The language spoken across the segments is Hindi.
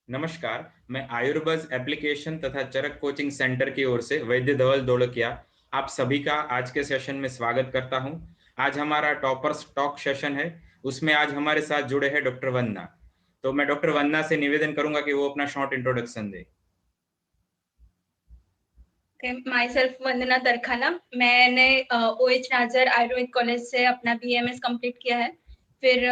नमस्कार। मैं आयुर्बज एप्लीकेशन तथा चरक कोचिंग सेंटर की ओर से वैद्य धवल दौलकिया आप सभी का आज के सेशन में स्वागत करता हूं। आज हमारा टॉपर्स टॉक सेशन है। उसमें आज हमारे साथ जुड़े हैं डॉक्टर वंदना। तो मैं डॉक्टर वंदना से निवेदन करूंगा कि वो अपना शॉर्ट इंट्रोडक्शन दे। Myself Vandana Tarkhana. मैंने OH नाजर आयुर्वेद कॉलेज से अपना BMS कंप्लीट किया है। फिर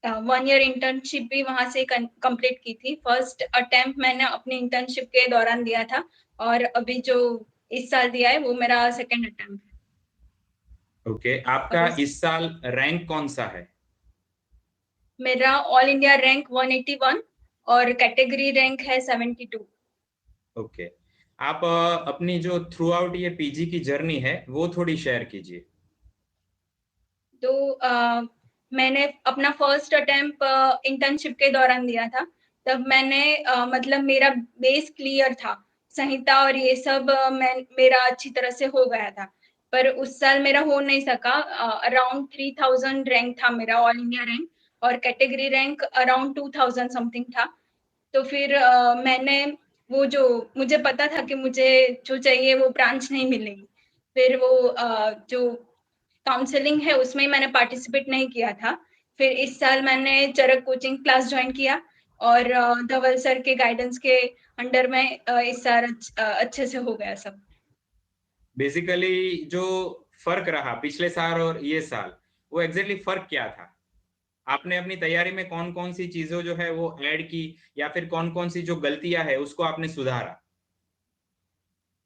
1 ईयर इंटर्नशिप भी वहां से कंप्लीट की थी। फर्स्ट अटेम्प्ट मैंने अपनी इंटर्नशिप के दौरान दिया था और अभी जो इस साल दिया है वो मेरा सेकेंड अटेम्प्ट है। ओके, आपका और इस साल रैंक कौन सा है? मेरा ऑल इंडिया रैंक 181 और कैटेगरी रैंक है 72। ओके, आप अपनी जो थ्रू आउट ये पीजी की जर्नी है वो थोड़ी शेयर कीजिए। तो मैंने अपना फर्स्ट अटेम्प्ट इंटर्नशिप के दौरान दिया था। तब मैंने मतलब मेरा बेस क्लियर था, संहिता और ये सब मेरा अच्छी तरह से हो गया था। पर उस साल मेरा हो नहीं सका। अराउंड 3000 रैंक था मेरा ऑल इंडिया रैंक और कैटेगरी रैंक अराउंड 2000 समथिंग था। तो फिर मैंने वो जो मुझे पता था कि मुझे जो चाहिए वो ब्रांच नहीं मिलेगी। फिर वो जो काउंसलिंग है उसमें मैंने पार्टिसिपेट नहीं किया था। फिर इस साल मैंने चरक कोचिंग क्लास ज्वाइन किया और धवल सर के गाइडेंस के अंडर में इस साल अच्छे से हो गया सब। बेसिकली जो फर्क रहा पिछले साल और ये साल, वो एग्जैक्टली फर्क क्या था? आपने अपनी तैयारी में कौन कौन सी चीजों जो है वो ऐड की, या फिर कौन कौन सी जो गलतियां है उसको आपने सुधारा?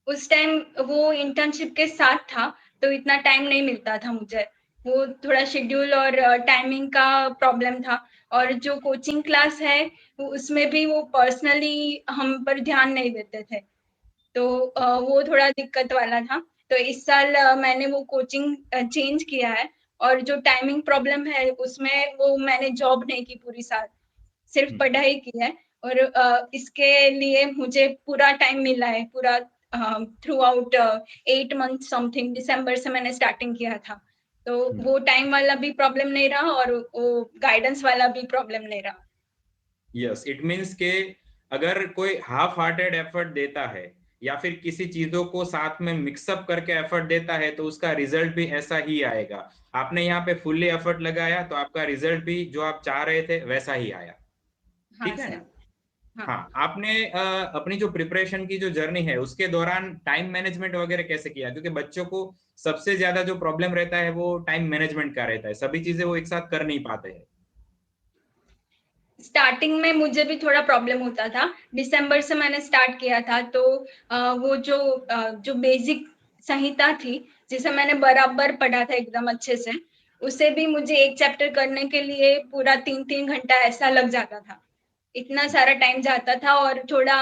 उस टाइम वो इंटर्नशिप के साथ था तो इतना टाइम नहीं मिलता था मुझे। वो थोड़ा शेड्यूल और टाइमिंग का प्रॉब्लम था। और जो कोचिंग क्लास है उसमें भी वो पर्सनली हम पर ध्यान नहीं देते थे। तो वो थोड़ा दिक्कत वाला था। तो इस साल मैंने वो कोचिंग चेंज किया है और जो टाइमिंग प्रॉब्लम है उसमें वो मैंने जॉब नहीं की पूरी साल, सिर्फ हम्म। पढ़ाई की है। और इसके लिए मुझे पूरा टाइम मिला है, पूरा थ्रू आउट 8 मंथ समथिंग। दिसंबर से मैंने स्टार्टिंग किया था तो वो टाइम वाला भी प्रॉब्लम नहीं रहा और वो गाइडेंस वाला भी प्रॉब्लम नहीं रहा। यस, इट मीन्स के अगर कोई हाफ हार्टेड एफर्ट देता है या फिर किसी चीजों को साथ में मिक्सअप करके एफर्ट देता है तो उसका रिजल्ट भी ऐसा ही आएगा। आपने यहाँ पे फुल्ली एफर्ट लगाया तो आपका रिजल्ट भी जो आप चाह रहे थे वैसा ही आया। हाँ ठीक है सर। ना? हाँ। हाँ, आपने अपनी जो प्रिपरेशन की जो जर्नी है उसके दौरान टाइम मैनेजमेंट वगैरह कैसे किया? क्योंकि बच्चों को सबसे ज्यादा जो प्रॉब्लम रहता है वो टाइम मैनेजमेंट का रहता है, सभी चीजें वो एक साथ कर नहीं पाते हैं। स्टार्टिंग में मुझे भी थोड़ा प्रॉब्लम होता था। दिसंबर से मैंने स्टार्ट किया था तो वो जो बेसिक संहिता थी जिसे मैंने बराबर पढ़ा था एकदम अच्छे से, उसे भी मुझे एक चैप्टर करने के लिए पूरा 3-3 घंटा ऐसा लग जाता था। इतना सारा टाइम जाता था और थोड़ा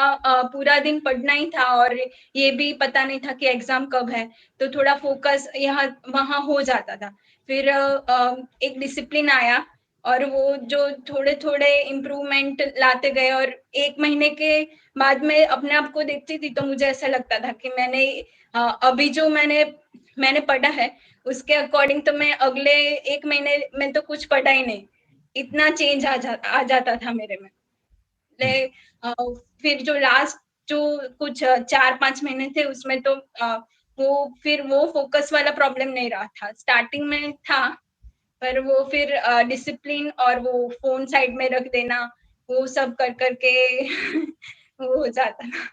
पूरा दिन पढ़ना ही था और ये भी पता नहीं था कि एग्जाम कब है। तो थोड़ा फोकस यहाँ वहाँ हो जाता था। फिर एक डिसिप्लिन आया और वो जो थोड़े थोड़े इम्प्रूवमेंट लाते गए और 1 महीने के बाद में अपने आप को देखती थी तो मुझे ऐसा लगता था कि मैंने अभी जो मैंने पढ़ा है उसके अकॉर्डिंग तो मैं अगले 1 महीने में तो कुछ पढ़ा ही नहीं। इतना चेंज आ जाता था मेरे में। ले, अ, फिर जो लास्ट जो कुछ 4-5 महीने थे उसमें तो वो फिर वो फोकस वाला प्रॉब्लम नहीं रहा था, स्टार्टिंग में था। पर वो फिर डिसिप्लिन और वो फोन साइड में रख देना, वो सब कर करके वो हो जाता था।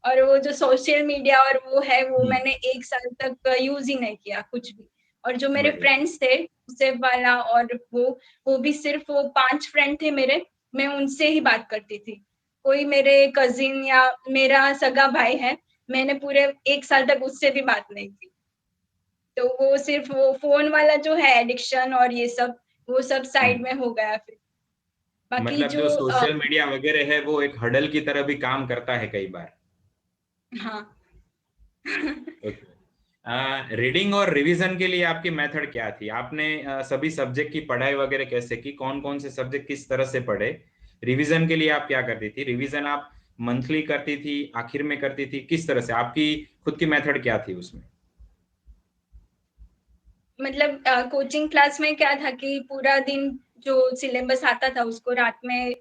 और वो जो सोशल मीडिया और वो है वो हम्म। मैंने 1 साल तक यूज ही नहीं किया कुछ भी। और जो मेरे बढ़िया। फ्रेंड्स थे उसे वाला और वो भी सिर्फ वो 5 फ्रेंड थे मेरे, मैं उनसे ही बात करती थी। कोई मेरे कजिन या मेरा सगा भाई है, मैंने पूरे 1 साल तक उससे भी बात नहीं की। तो वो सिर्फ वो फोन वाला जो है एडिक्शन और ये सब, वो सब साइड हम्म। में हो गया। फिर बाकी मतलब जो जो सोशल मीडिया वगैरह है वो एक हडल की तरह भी काम करता है कई बार। हाँ। ओके, रीडिंग और रिवीजन के लिए आपकी मेथड क्या थी? आपने सभी सब्जेक्ट की पढ़ाई वगैरह कैसे की? कौन कौन से सब्जेक्ट किस तरह से पढ़े? रिवीजन के लिए आप क्या करती थी? रिवीजन आप मंथली करती थी, आखिर में करती थी, किस तरह से आपकी खुद की मेथड क्या थी उसमें? मतलब कोचिंग क्लास में क्या था कि पूरा दिन जो सिलेबस आता था उसको रात में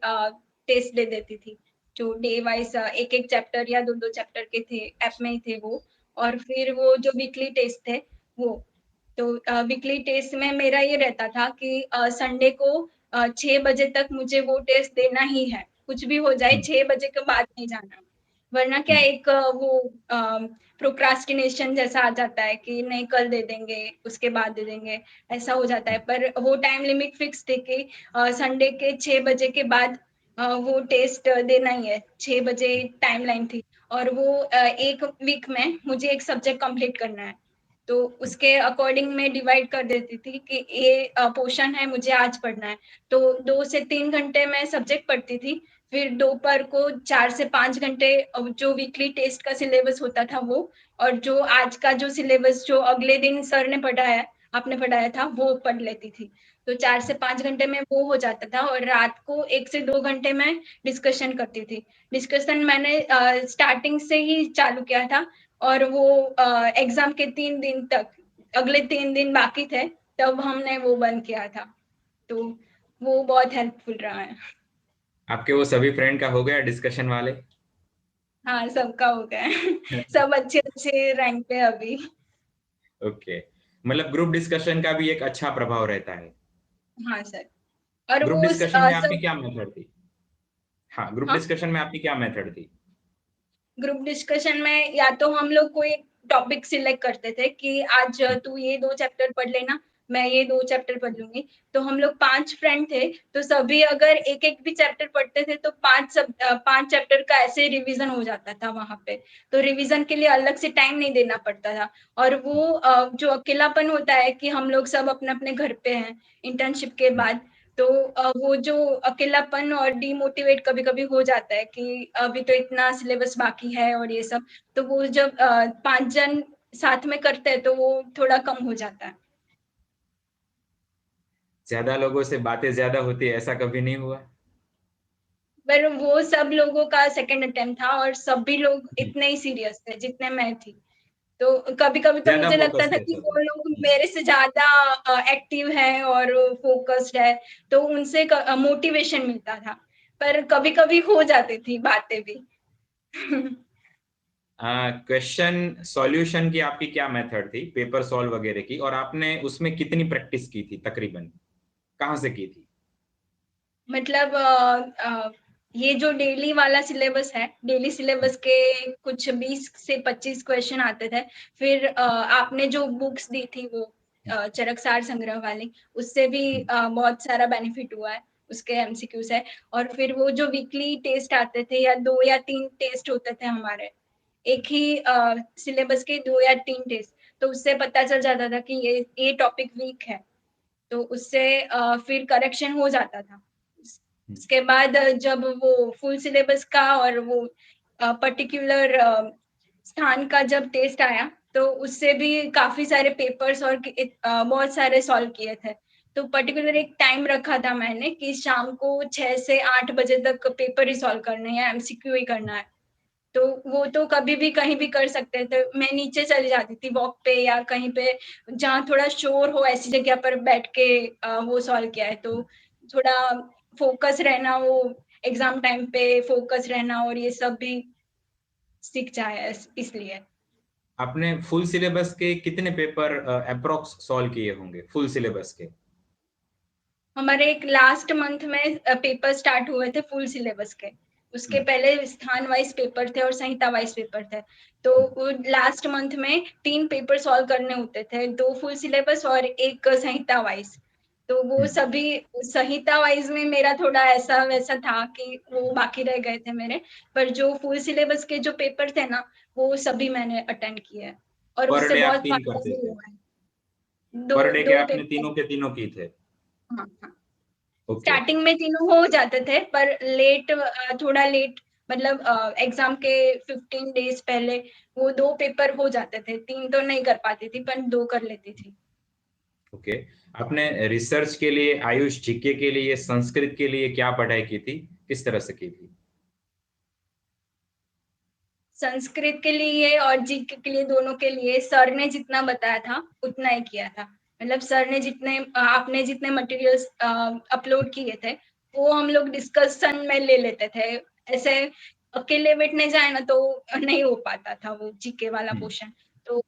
टेस्ट दे देती थी, जो डे वाइज एक एक चैप्टर या दो दो चैप्टर के थे, ऐप में ही थे वो। और फिर वो जो वीकली टेस्ट थे वो, तो वीकली टेस्ट में मेरा ये रहता था कि संडे को 6 बजे तक मुझे वो टेस्ट देना ही है, कुछ भी हो जाए 6 बजे के बाद नहीं जाना, वरना क्या एक वो प्रोक्रास्टिनेशन जैसा आ जाता है कि नहीं कल दे देंगे, उसके बाद दे देंगे, ऐसा हो जाता है। पर वो टाइम लिमिट फिक्स थे कि संडे के 6 बजे के बाद वो टेस्ट देना ही है, 6 बजे टाइम लाइन थी। और वो एक वीक में मुझे एक सब्जेक्ट कंप्लीट करना है, तो उसके अकॉर्डिंग मैं डिवाइड कर देती थी कि ये पोर्शन है मुझे आज पढ़ना है, तो 2 से 3 घंटे मैं सब्जेक्ट पढ़ती थी। फिर दोपहर को 4 से 5 घंटे जो वीकली टेस्ट का सिलेबस होता था वो, और जो आज का जो सिलेबस जो अगले दिन सर ने पढ़ाया, आपने पढ़ाया था, वो पढ़ लेती थी। तो 4 से 5 घंटे में वो हो जाता था, और रात को 1 से 2 घंटे में डिस्कशन करती थी। डिस्कशन मैंने स्टार्टिंग से ही चालू किया था, और वो एग्जाम के 3 दिन तक, अगले 3 दिन बाकी थे, तब हमने वो बंद किया था। तो वो बहुत हेल्पफुल रहा है। आपके वो सभी फ्रेंड का हो गया डिस्कशन वाले? हाँ, सबका हो गया है। सब अच्छे अच्छे रैंक पे अभी। ओके, मतलब ग्रुप डिस्कशन का भी एक अच्छा प्रभाव रहता है। हाँ सर। और ग्रुप वो डिस्कशन में आपकी सब, क्या मेथड थी? हाँ, ग्रुप हाँ, डिस्कशन में आपकी क्या मेथड थी? ग्रुप डिस्कशन में या तो हम लोग कोई टॉपिक सिलेक्ट करते थे कि आज तू ये 2 चैप्टर पढ़ लेना, मैं ये 2 चैप्टर पढ़ लूंगी। तो हम लोग 5 फ्रेंड थे, तो सभी अगर एक एक भी चैप्टर पढ़ते थे तो 5 चैप्टर का ऐसे रिवीजन हो जाता था वहां पे। तो रिवीजन के लिए अलग से टाइम नहीं देना पड़ता था। और वो जो अकेलापन होता है कि हम लोग सब अपने अपने घर पे हैं इंटर्नशिप के बाद, तो वो जो अकेलापन और डिमोटिवेट कभी कभी हो जाता है कि अभी तो इतना सिलेबस बाकी है और ये सब, तो वो जब 5 जन साथ में करते हैं तो वो थोड़ा कम हो जाता है। ज्यादा लोगों से बातें ज्यादा होती है, ऐसा कभी नहीं हुआ? पर वो सब लोगों का सेकंड अटेम्प्ट था, और सभी लोग इतने ही सीरियस थे जितने मैं थी। तो कभी कभी तो ज्यादा मुझे लगता फोकस था थे कि सभी। वो लोग मेरे से ज्यादा एक्टिव है और फोकस्ड है, तो उनसे मोटिवेशन मिलता था। पर कभी कभी हो जाती थी बातें भी। क्वेश्चन सॉल्यूशन की आपकी क्या मेथड थी, पेपर सॉल्व वगैरह की, और आपने उसमें कितनी प्रैक्टिस की थी तकरीबन, कहाँ से की थी? मतलब ये जो डेली वाला सिलेबस है, डेली सिलेबस के कुछ 20 से 25 क्वेश्चन आते थे। फिर आपने जो बुक्स दी थी वो चरक सार संग्रह वाली, उससे भी बहुत सारा बेनिफिट हुआ है, उसके एमसीक्यू से। और फिर वो जो वीकली टेस्ट आते थे, या 2 या 3 टेस्ट होते थे हमारे, एक ही सिलेबस के 2 या 3 टेस्ट, तो उससे पता चल जाता था कि ये टॉपिक वीक है, तो उससे फिर करेक्शन हो जाता था। उसके बाद जब वो फुल सिलेबस का और वो पर्टिकुलर स्थान का जब टेस्ट आया, तो उससे भी काफी सारे पेपर्स और बहुत सारे सॉल्व किए थे। तो पर्टिकुलर एक टाइम रखा था मैंने कि शाम को 6 से 8 बजे तक पेपर ही सॉल्व करना है या एमसीक्यू ही करना है। तो वो तो कभी भी कहीं भी कर सकते थे, मैं नीचे चली जाती थी वॉक पे या कहीं पे जहाँ थोड़ा शोर हो, ऐसी जगह पर बैठ के वो सॉल्व किया है। तो थोड़ा फोकस रहना, वो एग्जाम टाइम पे फोकस रहना और ये सब भी सीख जाए इसलिए। आपने फुल सिलेबस के कितने पेपर अप्रोक्स सॉल्व किए होंगे फुल सिलेबस के? हमारे एक लास्ट मंथ में पेपर स्टार्ट हुए थे फुल सिलेबस के, उसके हम्म, पहले स्थान वाइज पेपर थे और संहिता वाइज पेपर थे। तो वो लास्ट मंथ में 3 पेपर सॉल्व करने होते थे, 2 फुल सिलेबस और एक संहिता वाइज। तो वो हम्म। सभी संहिता वाइज में मेरा थोड़ा ऐसा वैसा था कि वो बाकी रह गए थे मेरे। पर जो फुल सिलेबस के जो पेपर थे ना, वो सभी मैंने अटेंड किए हैं, और पर उससे डे आप बहुत 3 फायदा करते भी थे? हुआ है। दो पर डे के दो आपने पेपर। तीनों के तीनों की थे? हाँ हाँ। ओके। स्टार्टिंग में तीनों हो जाते थे, पर लेट, थोड़ा लेट, मतलब एग्जाम के 15 डेज पहले वो 2 पेपर हो जाते थे, 3 तो नहीं कर पाती थी पर 2 कर लेती थी। ओके, आपने रिसर्च के लिए, आयुष जीके के लिए, संस्कृत के लिए क्या पढ़ाई की थी, किस तरह से की थी? संस्कृत के लिए और जीके के लिए, दोनों के लिए सर ने जितना बताया था उतना ही किया था। मतलब सर ने जितने आपने जितने मटेरियल्स अपलोड किए थे, वो हम लोग डिस्कशन में ले लेते थे। ऐसे अकेले बैठने जाए ना तो नहीं हो पाता था वो जीके वाला पोर्शन। तो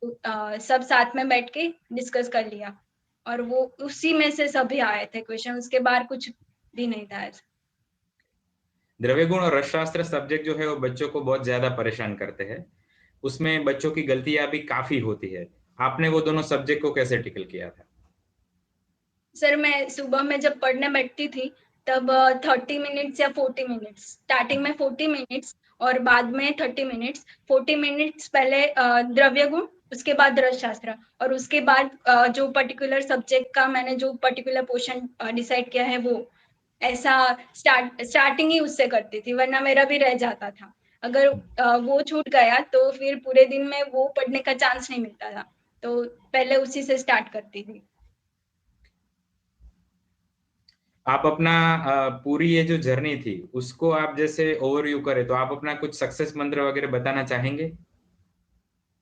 सब साथ में बैठ के डिस्कस कर लिया और वो उसी में से सभी आए थे क्वेश्चन, उसके बाहर कुछ भी नहीं था ऐसा। द्रव्य गुण और रसशास्त्र सब्जेक्ट जो है वो बच्चों को बहुत ज्यादा परेशान करते हैं। उसमें बच्चों की गलतियां भी काफी होती है। आपने वो दोनों सब्जेक्ट को कैसे टिकल किया था? सर मैं सुबह में जब पढ़ने बैठती थी तब 30 मिनट्स या 40 मिनट्स, स्टार्टिंग में 40 मिनट्स और बाद में 30 मिनट्स। 40 मिनट्स पहले द्रव्य गुण, उसके बाद रसशास्त्र, और उसके बाद जो पर्टिकुलर सब्जेक्ट का मैंने जो पर्टिकुलर पोर्शन डिसाइड किया है वो ऐसा स्टार्टिंग ही उससे करती थी, वरना मेरा भी रह जाता था। अगर वो छूट गया तो फिर पूरे दिन में वो पढ़ने का चांस नहीं मिलता था, तो पहले उसी से स्टार्ट करती थी। आप अपना पूरी ये जो जर्नी थी उसको आप जैसे ओवरव्यू करें तो आप अपना कुछ सक्सेस मंत्र वगैरह बताना चाहेंगे?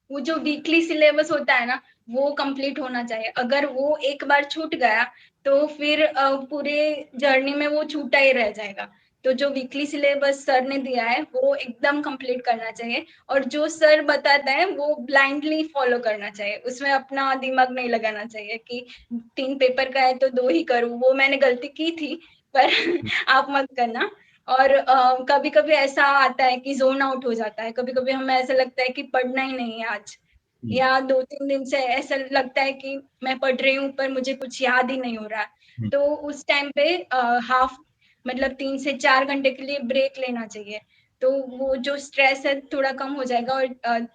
वो जो वीकली सिलेबस होता है ना, वो कंप्लीट होना चाहिए। अगर वो एक बार छूट गया तो फिर पूरे जर्नी में वो छूटा ही रह जाएगा। तो जो वीकली सिलेबस सर ने दिया है वो एकदम कंप्लीट करना चाहिए, और जो सर बताते हैं वो ब्लाइंडली फॉलो करना चाहिए। उसमें अपना दिमाग नहीं लगाना चाहिए कि 3 पेपर का है तो 2 ही करूँ। वो मैंने गलती की थी, पर आप मत करना। और कभी-कभी ऐसा आता है कि ज़ोन आउट हो जाता है, कभी-कभी हमें ऐसा लगता है कि पढ़ना ही नहीं है आज, या 2-3 दिन से ऐसा लगता है कि मैं पढ़ रही हूँ पर मुझे कुछ याद ही नहीं हो रहा है। तो उस टाइम पे हाफ मतलब 3 से 4 घंटे के लिए ब्रेक लेना चाहिए। तो वो जो स्ट्रेस है थोड़ा कम हो जाएगा, और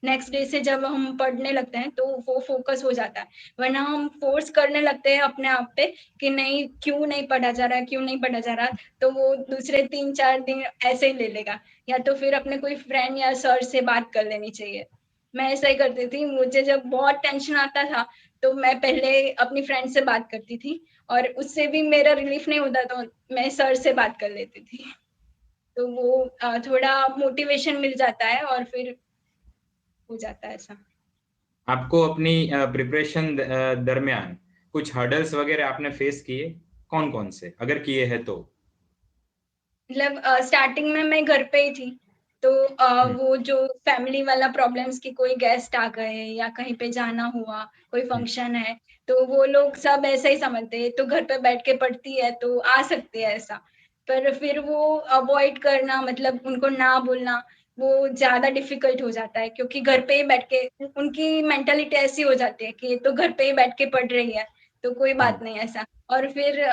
नेक्स्ट डे से जब हम पढ़ने लगते हैं तो वो फोकस हो जाता है। वरना हम फोर्स करने लगते हैं अपने आप पे कि नहीं, क्यों नहीं पढ़ा जा रहा, क्यों नहीं पढ़ा जा रहा, तो वो दूसरे 3-4 दिन ऐसे ही ले लेगा। या तो फिर अपने कोई फ्रेंड या सर से बात कर लेनी चाहिए। मैं ऐसा ही करती थी, मुझे जब बहुत टेंशन आता था तो मैं पहले अपनी फ्रेंड से बात करती थी, और उससे भी मेरा रिलीफ नहीं होता तो मैं सर से बात कर लेती थी। तो वो थोड़ा मोटिवेशन मिल जाता है और फिर हो जाता है ऐसा। आपको अपनी प्रिपरेशन दरमियान कुछ हर्डल्स वगैरह आपने फेस किए? कौन कौन से, अगर किए हैं तो? मतलब स्टार्टिंग में मैं घर पे ही थी, तो वो जो फैमिली वाला प्रॉब्लम्स कि कोई गेस्ट आ गए या कहीं पे जाना हुआ, कोई फंक्शन है, तो वो लोग सब ऐसा ही समझते हैं, तो घर पे बैठ के पढ़ती है तो आ सकती है ऐसा। पर फिर वो अवॉइड करना, मतलब उनको ना बोलना, वो ज़्यादा डिफ़िकल्ट हो जाता है, क्योंकि घर पे ही बैठ के उनकी मेंटालिटी ऐसी हो जाती है कि ये तो घर पे ही बैठ के पढ़ रही है, तो कोई बात नहीं ऐसा। और फिर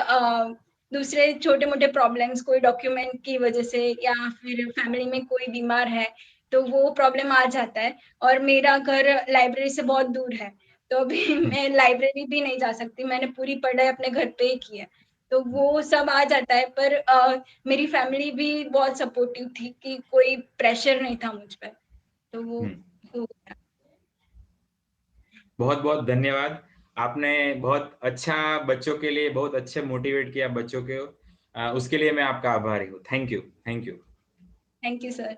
दूसरे छोटे-मोटे प्रॉब्लम्स, कोई डॉक्यूमेंट की वजह से या फिर फैमिली में कोई बीमार है, तो वो प्रॉब्लम आ जाता है। और मेरा घर लाइब्रेरी से बहुत दूर है, तो अभी मैं लाइब्रेरी भी नहीं जा सकती, मैंने पूरी पढ़ाई अपने घर पे ही की है। तो वो सब आ जाता है, पर मेरी फैमिली भी बहुत सपोर्टिव थी कि कोई प्रेशर नहीं था मुझ पे, तो वो हो गया। बहुत बहुत धन्यवाद। आपने बहुत अच्छा बच्चों के लिए बहुत अच्छे मोटिवेट किया बच्चों को। उसके लिए मैं आपका आभारी हूँ। Thank you, thank you. Thank you sir.